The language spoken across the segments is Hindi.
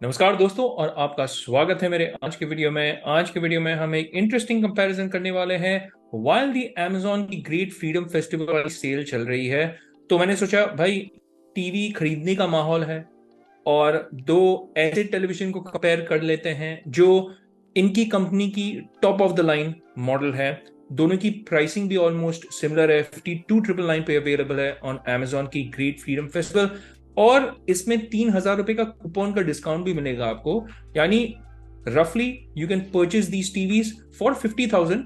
नमस्कार दोस्तों और आपका स्वागत है मेरे आज के वीडियो में। आज के वीडियो में हम एक इंटरेस्टिंग कंपैरिजन करने वाले हैं। वाइल दी Amazon की ग्रेट फ्रीडम फेस्टिवल वाली सेल चल रही है तो मैंने सोचा भाई टीवी खरीदने का माहौल है और दो ऐसे टेलीविजन को कंपेयर कर लेते हैं जो इनकी कंपनी की top of the line model है। दोनों की प्राइसिंग भी ऑलमोस्ट सिमिलर है। 52,999 पे अवेलेबल है ऑन Amazon की ग्रेट फ्रीडम फेस्टिवल और इसमें 3,000 रुपए का कूपन का डिस्काउंट भी मिलेगा आपको। यानी रफली you can purchase these TVs for 50,000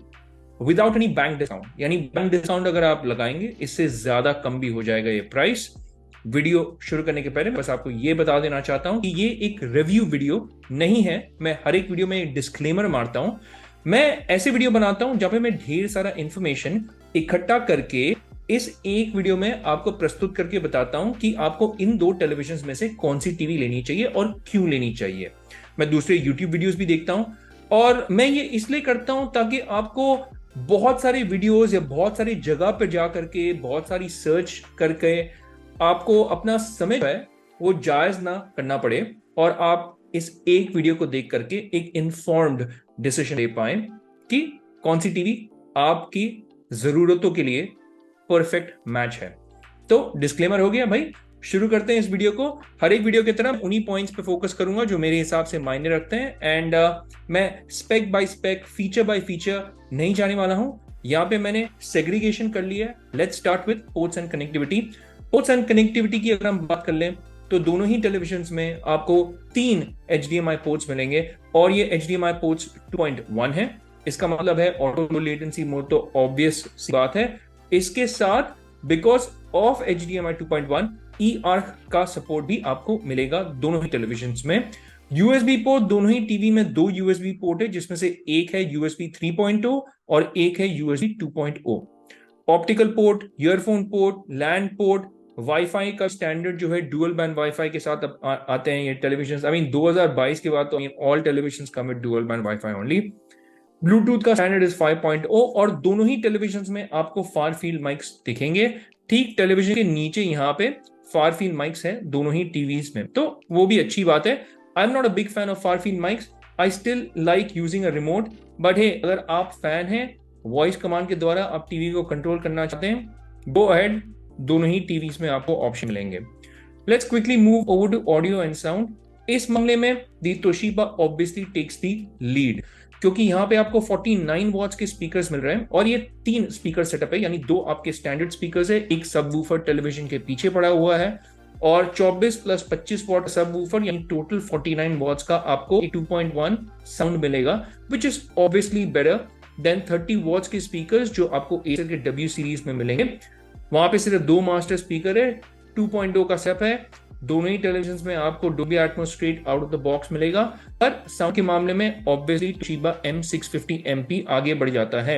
without any bank discount. यानी बैंक डिस्काउंट अगर आप लगाएंगे इससे ज्यादा कम भी हो जाएगा ये प्राइस। वीडियो शुरू करने के पहले बस आपको ये बता देना चाहता हूं कि ये एक रिव्यू वीडियो नहीं है। मैं हर एक वीडियो में एक डिस्क्लेमर मारता हूं। मैं ऐसे वीडियो बनाता हूं जहां पे मैं ढेर सारा इंफॉर्मेशन इकट्ठा करके इस एक वीडियो में आपको प्रस्तुत करके बताता हूं कि आपको इन दो टेलीविजन में से कौन सी टीवी लेनी चाहिए और क्यों लेनी चाहिए। मैं दूसरे यूट्यूब वीडियोस भी देखता हूं और मैं ये इसलिए करता हूं ताकि आपको बहुत सारे वीडियोस या बहुत सारी जगह पर जा करके बहुत सारी सर्च करके आपको अपना समय है वो जायज ना करना पड़े और आप इस एक वीडियो को देख करके एक इन्फॉर्म्ड डिसीजन ले पाए कि कौन सी टीवी आपकी जरूरतों के लिए परफेक्ट मैच है। तो डिस्क्लेमर हो गया भाई, शुरू करते हैं इस वीडियो को। हर एक वीडियो की तरह उन्हीं पॉइंट्स पे फोकस करूंगा जो मेरे हिसाब से मायने रखते हैं एंड मैं spec by spec feature by feature नहीं जाने वाला हूं। यहां पे मैंने सेग्रीगेशन कर लिया है। Let's start with ports and connectivity. Ports and connectivity की अगर हम बात कर लें तो दोनों ही टेलीविजन में आपको 3 HDMI पोर्ट्स मिलेंगे और ये HDMI पोर्ट्स 2.1 है। इसका मतलब है ऑटो लो लेटेंसी मोड तो ऑब्वियस सी बात है। इसके साथ बिकॉज ऑफ HDMI 2.1 eARC का सपोर्ट भी आपको मिलेगा दोनों ही टेलीविजन में। USB पोर्ट दोनों ही टीवी में 2 USB पोर्ट है जिसमें से एक है USB 3.0 और एक है USB 2.0। Optical port, earphone port, land port, wifi का स्टैंडर्ड जो है डुअल बैंड वाईफाई के साथ अब आते हैं ये टेलीविजन। आई मीन 2022 के बाद तो all television come with dual band wifi only. Bluetooth का स्टैंडर्ड इज 5.0 और दोनों ही टेलीविजन में आपको फार फील्ड माइक्स दिखेंगे। ठीक टेलीविजन के नीचे यहाँ पे फार फील्ड माइक्स है दोनों ही टीवीज में, तो वो भी अच्छी बात है। I am not a big fan of far field mics. I still like using a remote, but hey अगर आप फैन हैं वॉइस कमांड के द्वारा आप टीवी को कंट्रोल करना चाहते हैं, गो अहेड। दोनों ही टीवीज में आपको ऑप्शन मिलेंगे। Let's quickly move over to audio and sound. इस मामले में the Toshiba obviously takes the lead क्योंकि यहाँ पे आपको 49 वॉट्स के स्पीकर्स मिल रहे हैं और ये 3 स्पीकर सेटअप है। यानी 2 आपके स्टैंडर्ड स्पीकर्स है, एक सबवूफर टेलीविजन के पीछे पड़ा हुआ है और 24 प्लस 25 वॉट सबवूफर यानी टोटल 49 वॉट्स का आपको 2.1 साउंड मिलेगा which is obviously better than 30 watts के स्पीकर्स जो आपको एसर के W सीरीज में मिलेंगे। वहां पे सिर्फ 2 मास्टर स्पीकर है, 2.0 का सेट है। दोनों ही टेलीविजन में आपको Dolby Atmos straight out of the box मिलेगा, पर साउंड के मामले में ऑब्वियसली तोशिबा M650MP आगे बढ़ जाता है।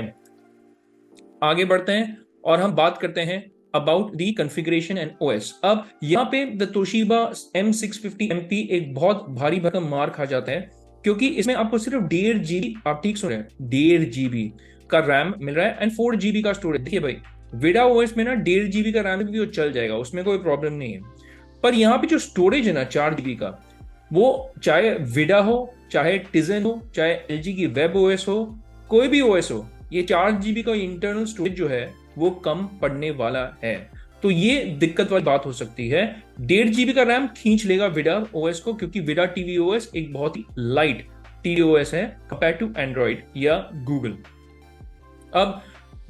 आगे बढ़ते हैं और हम बात करते हैं about the configuration and OS। अब यहाँ पे द तोशिबा M650MP एक बहुत भारी भरकम मार खा जाता है क्योंकि इसमें आपको सिर्फ 1.5 GB, आप ठीक सुन रहे हैं, 1.5 GB का रैम मिल रहा है एंड 4 GB का स्टोरेज। देखिए भाई विडा OS में ना 1.5 GB का रैम भी वो चल जाएगा, उसमें कोई प्रॉब्लम नहीं है। पर यहाँ पे जो स्टोरेज है ना 4 GB का, वो चाहे विडा हो, चाहे टिजन हो, चाहे LG की वेब OS हो, कोई भी OS हो, ये 4 GB का इंटरनल स्टोरेज जो है वो कम पड़ने वाला है। तो ये दिक्कत वाली बात हो सकती है। 1.5 GB का रैम खींच लेगा विडा OS को क्योंकि विडा टीवी OS एक बहुत ही लाइट टीवी OS है कंपेयर टू एंड्रॉइड या गूगल। अब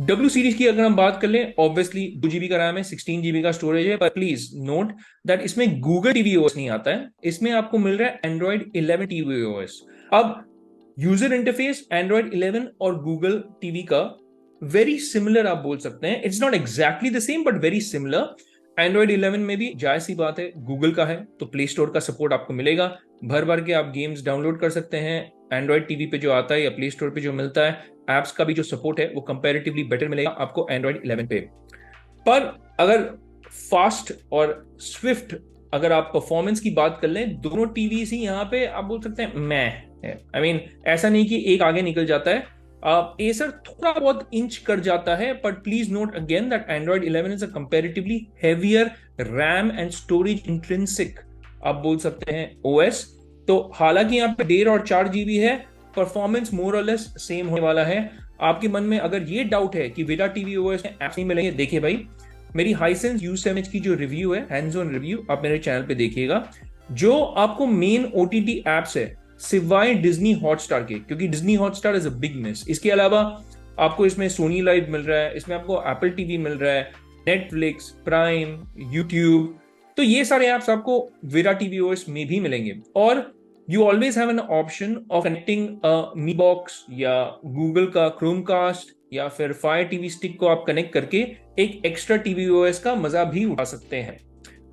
W सीरीज की अगर हम बात कर लें, ऑब्वियसली 2 GB का रैम है, 16 GB का स्टोरेज है, पर प्लीज नोट दैट इसमें गूगल टीवी OS नहीं आता है, इसमें आपको मिल रहा है एंड्रॉइड 11 टीवी OS। अब यूजर इंटरफेस एंड्रॉइड 11 और गूगल टीवी का वेरी सिमिलर आप बोल सकते हैं। It's not exactly the same but very similar. Android 11 में भी जायज सी बात है गूगल का है तो प्ले स्टोर का सपोर्ट आपको मिलेगा, भर भर के आप गेम्स डाउनलोड कर सकते हैं। एंड्रॉइड टीवी पे जो आता है या प्ले स्टोर पे जो मिलता है, एप्स का भी जो सपोर्ट है वो कंपैरेटिवली बेटर मिलेगा आपको एंड्रॉइड 11 पे। पर अगर फास्ट और स्विफ्ट अगर आप परफॉर्मेंस की बात कर लें, दोनों टीवी ही यहाँ पे आप बोल सकते हैं मैं आई मीन ऐसा नहीं कि एक आगे निकल जाता है। एसर थोड़ा बहुत इंच कर जाता है, but please note again that Android 11 is a comparatively heavier RAM and storage intrinsic आप बोल सकते हैं OS तो हालांकि यहाँ पे 1.5 और 4 GB है, परफॉर्मेंस मोर और लेस सेम होने वाला है। आपके मन में अगर ये डाउट है कि विदा टीवी ओएस में ऐप्स नहीं मिलेंगे, देखिए भाई, मेरी हाइसेंस U7H की जो रिव्यू है, हैंड्स ऑन रिव्यू, आप मेरे चैनल पे देखिएगा। जो आपको मेन OTT एप्स है सिवाय डिज्नी हॉटस्टार के, क्योंकि Disney Hotstar is a big miss, इसके अलावा आपको इसमें सोनी लाइव मिल रहा है, इसमें आपको एप्पल टीवी मिल रहा है, नेटफ्लिक्स, प्राइम, यूट्यूब, तो ये सारे ऐप्स आपको विरा टीवी ओएस में भी मिलेंगे। और you always have an option of connecting me box या गूगल का क्रोमकास्ट या फिर फायर टीवी स्टिक को आप कनेक्ट करके एक एक्स्ट्रा टीवी ओएस का मजा भी उठा सकते हैं,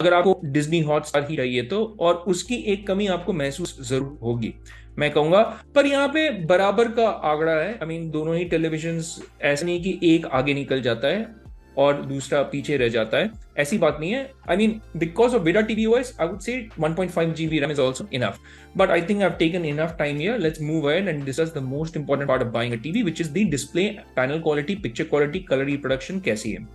अगर आपको डिज्नी हॉटस्टार ही चाहिए तो। और उसकी एक कमी आपको महसूस जरूर होगी, मैं कहूंगा। पर यहाँ पे बराबर का आंकड़ा है, आई मीन दोनों ही टेलीविजन्स, ऐसा नहीं कि एक आगे निकल जाता है और दूसरा पीछे रह जाता है, ऐसी बात नहीं है। आई मीन बिकॉज ऑफ विदा TV OS I would say 1.5 GB RAM is also enough, but I think I've taken enough time here. Let's move ahead and discuss the most important part of buying a TV, which is the display, panel quality, picture quality, color reproduction कैसी है।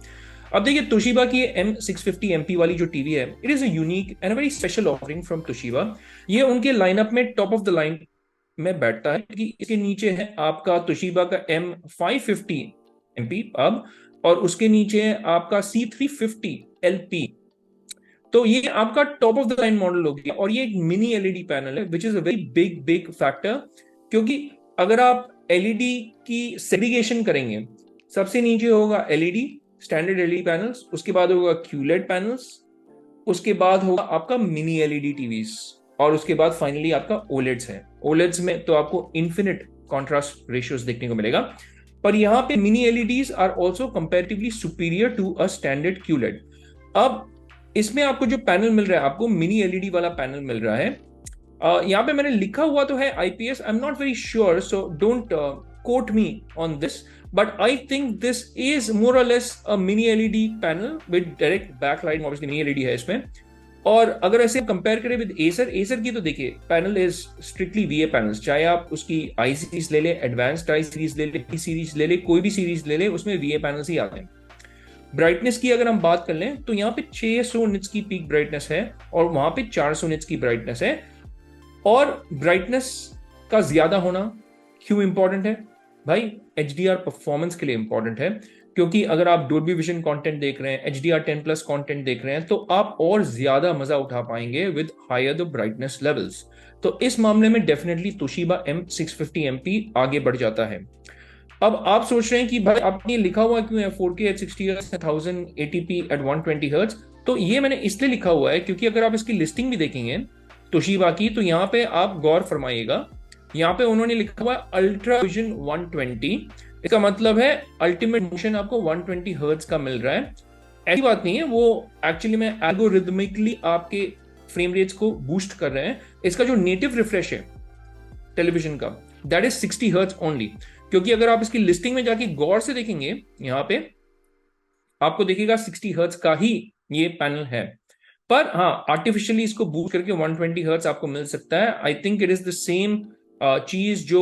अब देखिए, तोशिबा की M650MP वाली जो टीवी है, it is a unique and very special offering from Toshiba. ये उनके लाइनअप में टॉप ऑफ द लाइन में बैठता है, क्योंकि इसके नीचे है आपका तोशिबा का M550MP अब, और उसके नीचे है आपका C350LP। तो ये आपका top of the line model हो गया, और ये एक मिनी एलईडी पैनल है, which is a very big factor, क्योंकि अगर आप एलईडी की सेग्रीगेशन करेंगे, सबसे नीचे होगा एलईडी, स्टैंडर्ड एलईडी पैनल्स, उसके बाद होगा क्यूलेड पैनल्स, उसके बाद होगा आपका मिनी एलईडी टीवीज, और उसके बाद फाइनली आपका ओलेड्स है। ओलेड्स में तो आपको इन्फिनिट कॉन्ट्रास्ट रेशियोज देखने को मिलेगा, पर यहां पे mini LEDs are also comparatively superior to a standard QLED. अब इसमें आपको जो पैनल मिल रहा है, आपको मिनी एलईडी वाला पैनल मिल रहा है। यहाँ पे मैंने लिखा हुआ तो है IPS, I am not very sure, so don't quote me on this, but I think this is more or less a mini LED panel with direct backlight, obviously mini LED है इसमें। और अगर ऐसे कंपेयर करें विद एसर की, तो देखिए panel is strictly VA panels, चाहे आप उसकी आई सीरीज ले ले, एडवांस्ड आई सीरीज ले ले, P सीरीज ले ले, कोई भी सीरीज ले ले, उसमें VA पैनल्स ही आते हैं। ब्राइटनेस की अगर हम बात कर लें तो यहाँ पे 600 निट्स की पीक ब्राइटनेस है, और वहां पे 400 निट्स की ब्राइटनेस है। और ब्राइटनेस का ज्यादा होना क्यों इंपॉर्टेंट है भाई? HDR परफॉर्मेंस के लिए इंपॉर्टेंट है, क्योंकि अगर आप डोल्बी विजन कंटेंट देख रहे हैं, HDR10+ कंटेंट देख रहे हैं, तो आप और ज्यादा मजा उठा पाएंगे with higher the brightness levels. तो इस मामले में डेफिनेटली तोशिबा M650MP आगे बढ़ जाता है। अब आप सोच रहे हैं कि भाई आपने लिखा हुआ क्यों है 4K at 60 Hz, 1080p at 120 Hz? तो ये मैंने इसलिए लिखा हुआ है क्योंकि अगर आप इसकी लिस्टिंग भी देखेंगे तोशिबा की, तो यहाँ पे आप गौर फरमाइएगा, यहाँ पे उन्होंने लिखा हुआ अल्ट्रा विजन 120, इसका मतलब है अल्टीमेट मोशन आपको 120 हर्ट्ज का मिल रहा है। ऐसी बात नहीं है, वो एक्चुअली में एल्गोरिथमिकली आपके फ्रेम रेट्स को बूस्ट कर रहे हैं। इसका जो नेटिव रिफ्रेश है टेलीविजन का, दैट इज 60 हर्ट्ज ओनली, क्योंकि अगर आप इसकी लिस्टिंग में जाके गौर से देखेंगे, यहाँ पे आपको देखिएगा 60 हर्ट्ज का ही ये पैनल है। पर हाँ, आर्टिफिशियली इसको बूस्ट करके 120 हर्ट्ज आपको मिल सकता है। आई think it is the same चीज जो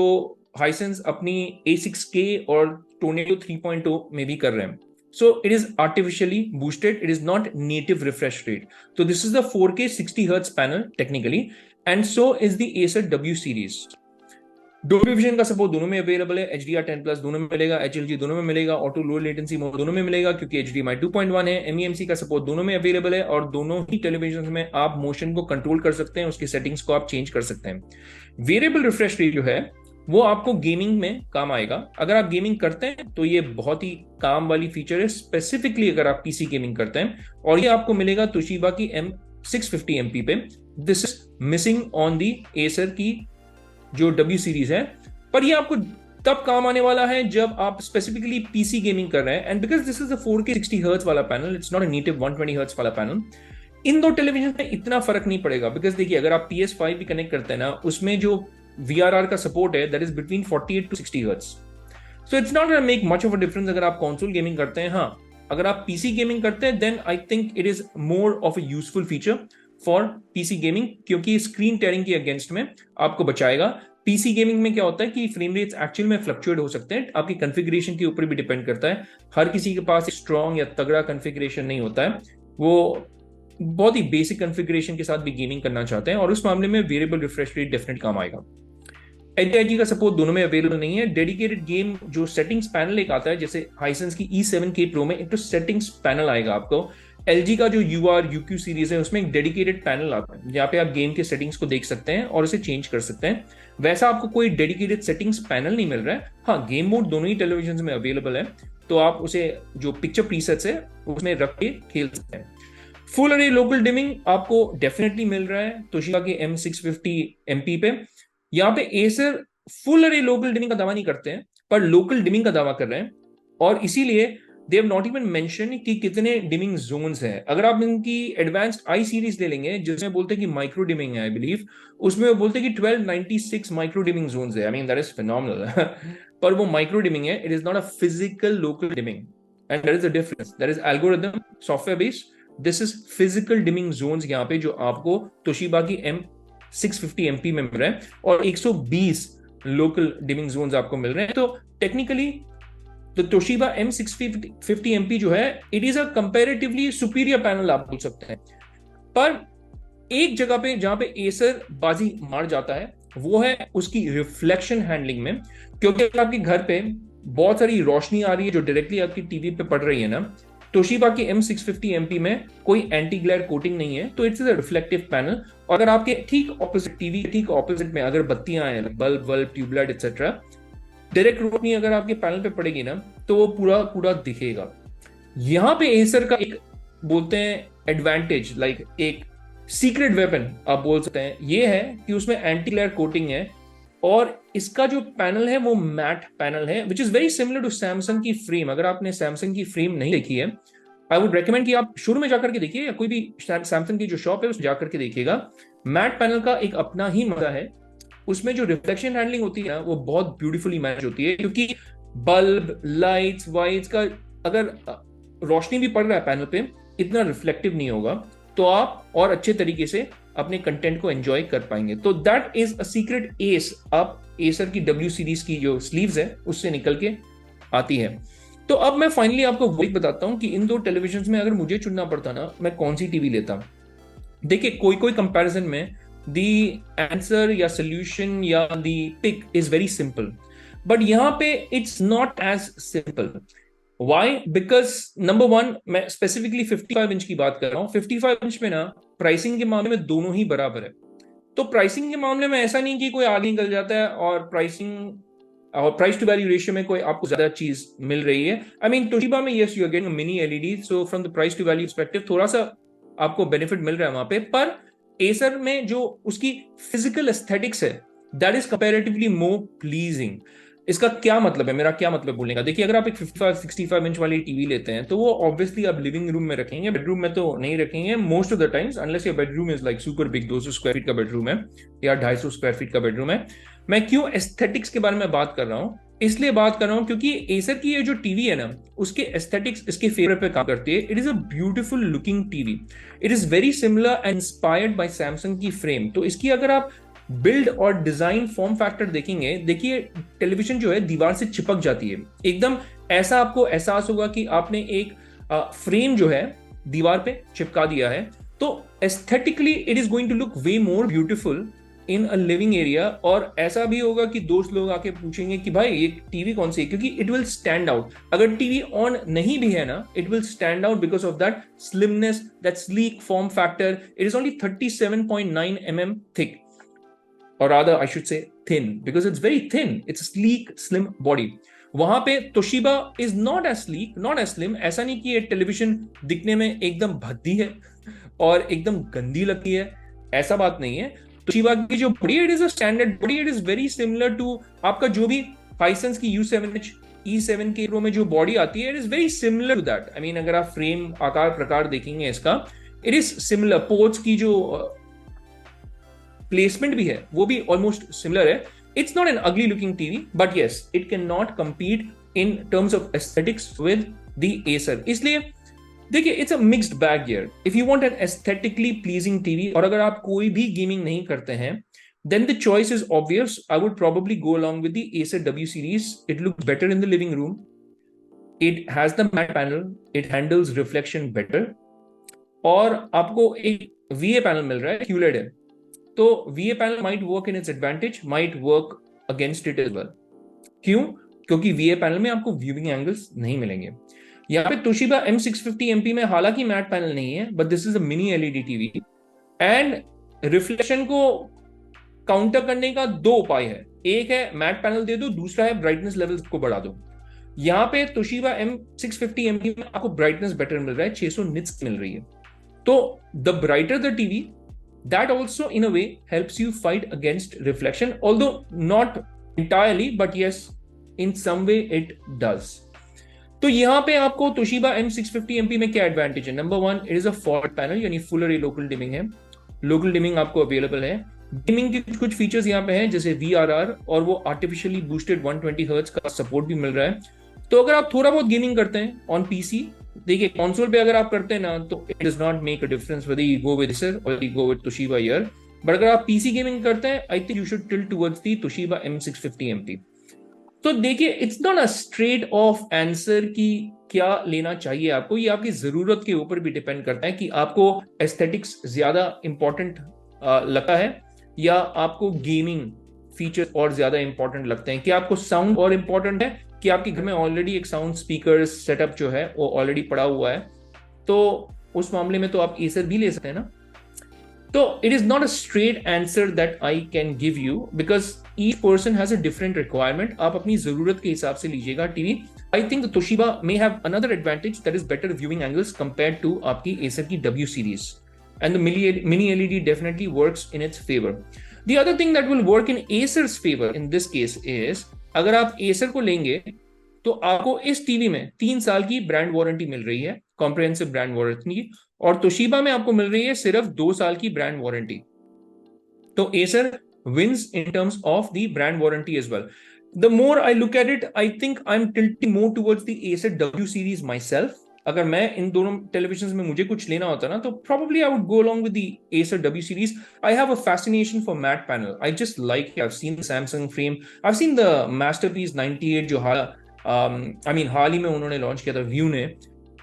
हाइसेंस अपनी A6K और टोर्नेडो 3.0 में भी कर रहे हैं। So it is artificially boosted, it is not native refresh rate. तो this is the 4K 60 hertz panel technically, and so is the Acer W series. Dolby Vision का सपोर्ट दोनों में अवेलेबल है, HDR10+ दोनों में मिलेगा, HLG दोनों में मिलेगा, ऑटो लो लेटेंसी मोड दोनों में मिलेगा, क्योंकि HDMI 2.1 है, MEMC का सपोर्ट दोनों में अवेलेबल है, और दोनों ही टेलीविजन में आप मोशन को कंट्रोल कर सकते हैं, उसकी सेटिंग्स को आप चेंज कर सकते हैं। वेरिएबल रिफ्रेश रेट जो है वो आपको गेमिंग में काम आएगा। अगर आप गेमिंग करते हैं तो ये बहुत ही काम वाली फीचर है, स्पेसिफिकली अगर आप PC गेमिंग करते हैं, और ये आपको मिलेगा तोशिबा की M650MP पे। This is missing on the Acer की जो W सीरीज है, पर ये आपको तब काम आने वाला है जब आप स्पेसिफिकली PC गेमिंग कर रहे हैं। And because this is a 4K 60 hertz वाला panel, it's not a native 120 hertz वाला पैनल, इन दो टेलीविजन में इतना फर्क नहीं पड़ेगा। बिकॉज देखिए, अगर आप PS5 भी कनेक्ट करते हैं ना, उसमें जो VRR का सपोर्ट है that is between 48 to 60 hertz. So it's not gonna make much of a difference अगर आप कंसोल गेमिंग करते हैं। हाँ, अगर आप PC गेमिंग करते हैं then I think it is more of a useful feature for PC gaming, क्योंकि स्क्रीन टेयरिंग के अगेंस्ट में आपको बचाएगा। PC गेमिंग में क्या होता है कि फ्रेम रेट्स एक्चुअल में फ्लक्चुएट हो सकते हैं, आपकी कॉन्फ़िगरेशन के ऊपर भी डिपेंड करता है। हर किसी के पास स्ट्रॉन्ग या तगड़ा कॉन्फ़िगरेशन नहीं होता है, वो बहुत ही बेसिक कॉन्फ़िगरेशन के साथ भी गेमिंग करना चाहते हैं, और उस मामले में वेरिएबल रिफ्रेश रेट डेफिनेट काम आएगा। एलजी का सपोर्ट दोनों में अवेलेबल नहीं है। डेडिकेटेड गेम जो सेटिंग्स पैनल एक आता है, जैसे हाइसेंस की E7K Pro में एक तो सेटिंग्स पैनल आएगा आपको। एलजी का जो UR UQ सीरीज है उसमें एक डेडिकेटेड पैनल आता है जहाँ पे आप गेम के सेटिंग्स को देख सकते हैं और उसे चेंज कर सकते हैं। वैसा आपको कोई डेडिकेटेड सेटिंग्स पैनल नहीं मिल रहा है। हाँ, गेम मोड दोनों ही टेलीविजन में अवेलेबल है, तो आप उसे जो पिक्चर प्रीसेट्स है उसमें रख के खेल सकते हैं। फुल अरे लोकल डिमिंग आपको डेफिनेटली मिल रहा है तोशिबा के M650MP पे। यहाँ पे Acer full array local dimming का दावा नहीं करते हैं, पर लोकल डिमिंग का दावा कर रहे हैं, और इसीलिए they have not even mention कि कितने डिमिंग जोन्स हैं। अगर आप इनकी एडवांस्ड आई सीरीज ले लेंगे जिसमें बोलते हैं कि माइक्रो डिमिंग है, आई बिलीव उसमें वो बोलते हैं कि 1296 माइक्रो डिमिंग जोन्स है। I mean that is phenomenal पर वो माइक्रो डिमिंग है, it is not a physical local dimming, and there is a difference. That is algorithm software based, this is physical dimming zones यहाँ पे जो आपको तोशिबा की M650MP में मिल रहे हैं, और 120 लोकल डिमिंग जोन्स आपको मिल रहे हैं। तो टेक्निकली तो तोशिबा M650MP जो है it is a comparatively superior panel आप बोल सकते हैं। पर एक जगह पे जहां पे एसर बाजी मार जाता है वो है उसकी रिफ्लेक्शन हैंडलिंग में, क्योंकि अगर आपके घर पे बहुत सारी रोशनी आ रही है जो डायरेक्टली आपकी टीवी पे पड़ रही है ना, तोशिबा की M650MP में कोई एंटी ग्लेयर कोटिंग नहीं है, तो इट्स अ रिफ्लेक्टिव पैनल। और अगर आपके ठीक ऑपोजिट टीवी ठीक ऑपोजिट में अगर बत्तियां हैं, बल्ब ट्यूबलाइट एक्सेट्रा, डायरेक्ट रोशनी अगर आपके पैनल पे पड़ेगी ना तो वो पूरा पूरा दिखेगा। यहां पे एसर का एक बोलते हैं एडवांटेज, लाइक एक सीक्रेट वेपन आप बोल सकते हैं, ये है कि उसमें एंटी ग्लेयर कोटिंग है, और इसका जो पैनल है वो मैट पैनल है, which is very similar to Samsung की फ्रेम। अगर आपने सैमसंग की फ्रेम नहीं देखी है, आई वुड रेकमेंड कि आप शुरू में जाकर के देखिए, या कोई भी सैमसंग की जो शॉप है उसमें जाकर के देखिएगा। मैट पैनल का एक अपना ही मजा है, उसमें जो रिफ्लेक्शन हैंडलिंग होती है ना वो बहुत ब्यूटीफुली मैनेज होती है, क्योंकि बल्ब लाइट्स वाइट्स का अगर रोशनी भी पड़ रहा है पैनल पे इतना रिफ्लेक्टिव नहीं होगा, तो आप और अच्छे तरीके से अपने कंटेंट को एंजॉय कर पाएंगे। तो that is a secret S आप एसर की W सीरीज की जो स्लीव्स है उससे निकल के आती है। तो अब मैं फाइनली आपको वही बताता हूं कि इन दो टेलीविजन में अगर मुझे चुनना पड़ता ना मैं कौन सी टीवी लेता। देखिए कोई कोई कंपैरिजन में दी आंसर या सोल्यूशन या the pick is very simple, but यहां पे it's not as simple. Why? Because number one, मैं स्पेसिफिकली 55 इंच की बात कर रहा हूं। 55 इंच में ना प्राइसिंग के मामले में दोनों ही बराबर है। तो प्राइसिंग के मामले में ऐसा नहीं कि कोई आगे निकल जाता है और प्राइसिंग और प्राइस टू वैल्यू रेशियो में कोई आपको ज्यादा चीज मिल रही है। आई मीन तोशिबा में yes you are getting mini LED, so from the price to value perspective थोड़ा सा आपको बेनिफिट मिल रहा है वहां पे। पर एसर में जो उसकी फिजिकल एस्थेटिक्स है that is comparatively more pleasing. इसका क्या मतलब है, मेरा क्या मतलब बोलने का, देखिए अगर आप एक 55-65 इंच वाली टीवी लेते हैं तो वो ऑब्वियसली आप लिविंग रूम में रखेंगे, बेडरूम में तो नहीं रखेंगे most of the times, unless your bedroom is like super big, 200 square feet का बेडरूम है या 250 स्क्वायर फीट का बेडरूम है। मैं क्यों एस्थेटिक्स के बारे में बात कर रहा हूं, इसलिए बात कर रहा हूं क्योंकि एसर की ये जो टीवी है ना उसके एस्थेटिक्स इसके फेवर पे काम करती है। It is a beautiful looking TV, it is very similar and inspired by Samsung की फ्रेम। तो इसकी अगर आप बिल्ड और डिजाइन फॉर्म फैक्टर देखेंगे, देखिए टेलीविजन जो है दीवार से चिपक जाती है एकदम, ऐसा आपको एहसास होगा कि आपने एक फ्रेम जो है दीवार पे चिपका दिया है। तो aesthetically it is going to look way more beautiful in a living area, और ऐसा भी होगा कि दोस्त लोग आके पूछेंगे कि भाई ये टीवी कौन सी है, क्योंकि इट विल स्टैंड आउट। अगर टीवी ऑन नहीं भी है ना it will stand out because of that slimness, that sleek form factor. It is only 37.9 mm thick, or rather I should say thin, because it's very thin, it's a sleek slim body। वहां पे Toshiba is not as sleek, not as slim। ऐसा नहीं कि ये टेलीविजन दिखने में एकदम भद्दी है और एकदम गंदी लगती है, ऐसा बात नहीं है। तोशिबा की जो body, it is a standard body, it is very similar to आपका जो भी हाइसेंस की U7H E7K Pro में जो बॉडी आती है, it is very similar to that. I mean अगर आप फ्रेम आकार प्रकार देखेंगे इसका, इट इज सिमिलर। पोर्ट्स की जो प्लेसमेंट भी है वो भी ऑलमोस्ट सिमिलर है। इट्स नॉट एन अगली looking TV, but yes it can not compete in terms of aesthetics with the Acer. इसलिए देखिए it's a mixed bag here. If you want an aesthetically pleasing TV, और अगर आप कोई भी गेमिंग नहीं करते हैं, then the choice is obvious. I would probably go along with the Acer W series. It looks better in the living room. It has the matte panel. It handles reflection better. और आपको एक VA पैनल मिल रहा है, QLED है, तो VA panel might work in its advantage, might work against it as well. क्यों? क्योंकि VA पैनल में आपको व्यूइंग एंगल्स नहीं मिलेंगे। यहाँ पे तोशिबा M650MP में हालांकि मैट पैनल नहीं है, but this is a mini LED TV, and reflection को काउंटर करने का दो उपाय है। एक है मैट पैनल दे दो, दूसरा है ब्राइटनेस लेवल्स को बढ़ा दो। यहाँ पे तोशिबा M650MP में आपको ब्राइटनेस बेटर मिल रहा है, 600 निट्स मिल रही है। तो the brighter the TV, that also in a way helps you fight against reflection, although not entirely, but yes, in some way it does. तो यहाँ पे आपको तोशिबा M650MP में क्या एडवांटेज है? Number one, it is a fort panel, यानी फुल अरे लोकल डिमिंग है। लोकल डिमिंग आपको अवेलेबल है। गेमिंग के कुछ फीचर्स यहाँ पे हैं, जैसे VRR, और वो आर्टिफिशियली बूस्टेड 120 हर्ट्ज का सपोर्ट भी मिल रहा है। तो अगर आप थोड़ा बहुत गेमिंग करते हैं ऑन PC, देखिए कंसोल पे अगर आप करते हैं ना, तो it does not make a difference whether you go with Acer और you go with Toshiba here. But अगर आप PC गेमिंग करते हैं, I think you should tilt towards the Toshiba M650MP। तो देखिए, it's not a straight of answer कि क्या लेना चाहिए आपको, ये आपकी जरूरत के ऊपर भी डिपेंड करता है कि आपको एस्थेटिक्स ज्यादा इंपॉर्टेंट लगता है या आपको गेमिंग फीचर और ज्यादा इंपॉर्टेंट लगते हैं, कि आपको साउंड और इंपॉर्टेंट है, कि आपके घर में ऑलरेडी एक साउंड स्पीकर सेटअप जो है वो ऑलरेडी पड़ा हुआ है। तो उस मामले में तो आप एसर भी ले सकते हैं ना। तो it is not a straight answer that I can give you, because each person has a different requirement. आप अपनी जरूरत के हिसाब से लीजिएगा TV. I think Toshiba may have another advantage, that is better viewing angles compare to आपकी एसर की W series, and the mini LED definitely works in its favor. The other thing that will work in Acer's favor in this case is, अगर आप Acer को लेंगे तो आपको इस टीवी में 3 साल की ब्रांड वारंटी मिल रही है, कॉम्प्रिहेंसिव ब्रांड वारंटी, और तोशिबा में आपको मिल रही है सिर्फ 2 साल की ब्रांड वारंटी। तो Acer wins in terms of the brand warranty as well. The more I look at it, I think I'm tilting more towards the Acer W series myself. अगर मैं इन दोनों टेलीविजन में मुझे कुछ लेना होता ना, तो probably I would go along with the Acer W series. I have a fascination for matte panel. I just like it. I've seen the Samsung frame. I've seen the Masterpiece 98 जो हाल ही में उन्होंने लॉन्च किया था व्यू ने,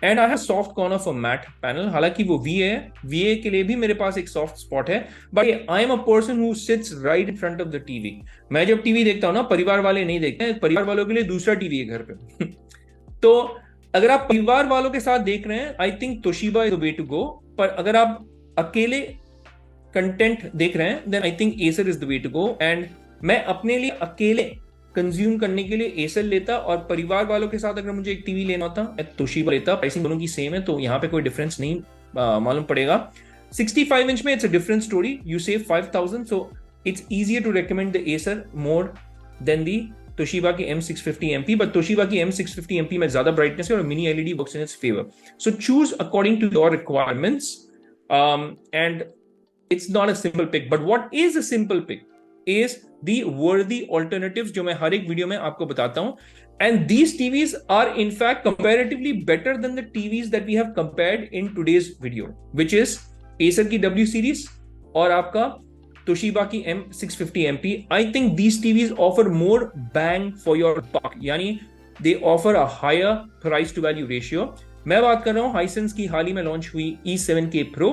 and I have soft corner for matte panel. हालांकि वो VA है, VA के लिए भी मेरे पास एक सॉफ्ट स्पॉट है, but I am a person who sits right in front of the TV. मैं जब टीवी देखता हूँ ना, परिवार वाले नहीं देखते हैं, परिवार वालों के लिए दूसरा टीवी है घर पे। तो अगर आप परिवार वालों के साथ देख रहे हैं, I think Toshiba is the way to go. पर अगर आप अकेले कंटेंट देख रहे हैं, then I think Acer is the way to go. And मैं अपने लिए अकेले कंज्यूम करने के लिए एसर लेता, और परिवार वालों के साथ अगर मुझे एक टीवी लेना होता, मैं तोशिबा लेता। प्राइसिंग दोनों की सेम है, तो यहाँ पे कोई डिफरेंस नहीं मालूम पड़ेगा। 65 इंच में it's a different story, you save 5000, so it's easier to recommend the Acer more than the Toshiba की M650MP, बट तोशिबा की M650MP में ज्यादा ब्राइटनेस है और mini LED works in its favour. So choose according to your requirements, and it's not a simple pick, but what is a simple pick is the worthy alternatives जो मैं हर एक वीडियो में आपको बताता हूं, and these TVs are in fact comparatively better than the TVs that we have compared in today's video, which is Acer की W series और आपका Toshiba की M650MP. I think these TVs offer more bang for your buck, यानी they offer a higher price to value ratio. मैं बात कर रहा हूं Hisense की हाल ही में लॉन्च हुई E7K Pro.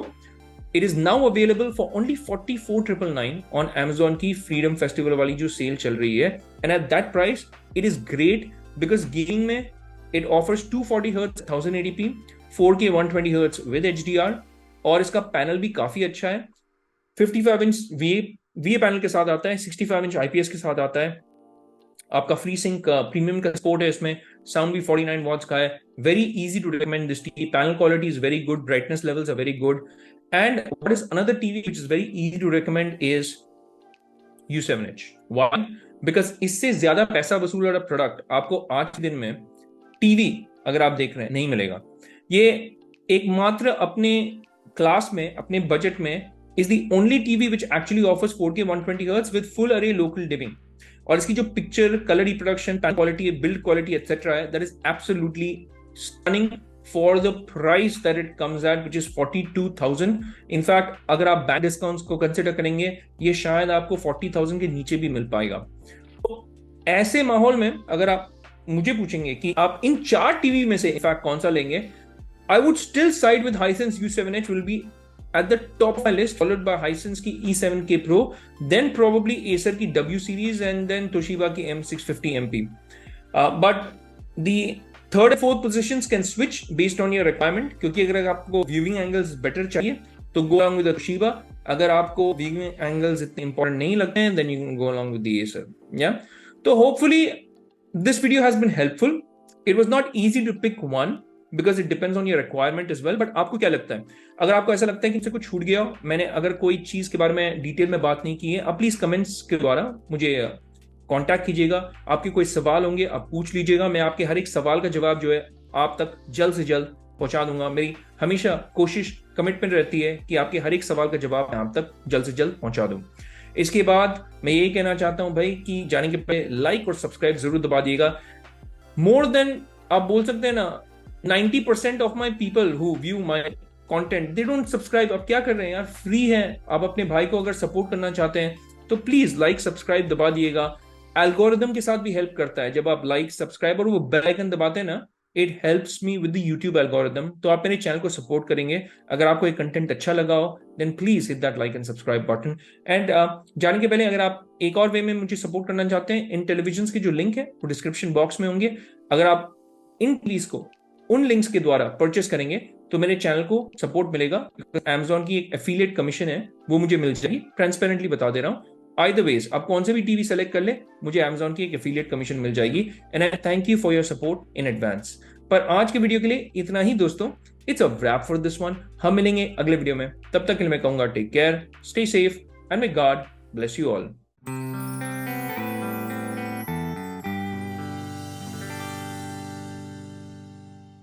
It is now available for only 44,999 on Amazon की Freedom Festival वाली जो सेल चल रही है, and at that price it is great because gaming में it offers 240 Hz 1080p, 4K 120 Hz with HDR, और इसका पैनल भी काफी अच्छा है। 55 इंच VA पैनल के साथ आता है, 65 इंच IPS के साथ आता है, आपका फ्री सिंक प्रीमियम का सपोर्ट है इसमें, साउंड भी 49 वॉट्स का है। Very easy to recommend this TV, panel quality is very good, brightness levels are very good, and what is another TV which is very easy to recommend is U7H। Why? Because इससे ज्यादा पैसा वसूल वाला प्रोडक्ट आपको आज के दिन में टीवी अगर आप देख रहे हैं नहीं मिलेगा। ये एकमात्र अपने क्लास में, अपने बजट में is the only TV which actually offers 4K 120 Hz with full array local dimming, और इसकी जो picture, colour reproduction, panel quality, build quality etcetera है, that is absolutely stunning for the price that it comes at, which is 42,000। In fact अगर आप बैंक डिस्काउंट्स को कंसिडर करेंगे, ये शायद आपको 40,000 के नीचे भी मिल पाएगा। तो ऐसे माहौल में अगर आप मुझे पूछेंगे कि आप इन 4 टीवी में से इनफैक्ट कौन सा लेंगे, I would still side with Hisense U7H will be at the top of my list, followed by Hisense की E7K Pro, then probably Acer की W series and then Toshiba की M650 MP. But the third and fourth positions can switch based on your requirement, क्योंकि अगर आपको viewing angles better चाहिए तो go along with the Toshiba. अगर आपको viewing angles इतने important नहीं लगते हैं then you can go along with the Acer. Yeah. तो hopefully this video has been helpful. It was not easy to pick one because it depends on your requirement as well. But आपको क्या लगता है? अगर आपको ऐसा लगता है कि मुझसे कुछ छूट गया, मैंने अगर कोई चीज के बारे में डिटेल में बात नहीं की है, आप प्लीज कमेंट्स के द्वारा मुझे कांटेक्ट कीजिएगा. आपके कोई सवाल होंगे आप पूछ लीजिएगा. मैं आपके हर एक सवाल का जवाब जो है आप तक जल्द से जल्द पहुंचा दूंगा. मेरी हमेशा कोशिश, कमिटमेंट रहती है कि आपके हर एक सवाल का जवाब मैं आप तक जल्द से जल्द पहुंचा दूं. इसके बाद मैं यही कहना चाहता हूं भाई कि जाने के पहले लाइक और सब्सक्राइब जरूर दबा दिएगा. मोर देन, आप बोल सकते हैं ना, 90% of my people who view my content they don't subscribe. अब क्या कर रहे हैं यार, फ्री है. आप अपने भाई को अगर सपोर्ट करना चाहते हैं तो प्लीज लाइक सब्सक्राइब दबा दिएगा. एल्गोरिदम के साथ भी हेल्प करता है. जब आप लाइक सब्सक्राइब और वो बेल आइकन दबाते हैं ना, it helps me with the YouTube algorithm. तो आप मेरे चैनल को सपोर्ट करेंगे. अगर आपको ये कंटेंट अच्छा लगा हो then please hit that like and subscribe button. And जाने के पहले, अगर आप एक और वे में मुझे सपोर्ट करना चाहते हैं, इन टेलीविजन के जो लिंक है वो डिस्क्रिप्शन बॉक्स में होंगे. अगर आप इन प्लीज को उन लिंक्स के द्वारा परचेस करेंगे तो मेरे चैनल को सपोर्ट मिलेगा. Amazon की एक एफिलिएट कमीशन है वो मुझे मिल जाएगी. ट्रांसपेरेंटली बता दे रहा हूं. आइदर वेज आप कौन से भी टीवी सेलेक्ट कर ले, मुझे Amazon की एक एफिलिएट कमीशन मिल जाएगी. And I thank you for your support in advance. पर आज के वीडियो के लिए इतना ही दोस्तों. It's a rap for this one. हम मिलेंगे अगले वीडियो में. तब तक के लिए मैं कहूंगा take care, stay safe and may God bless you all.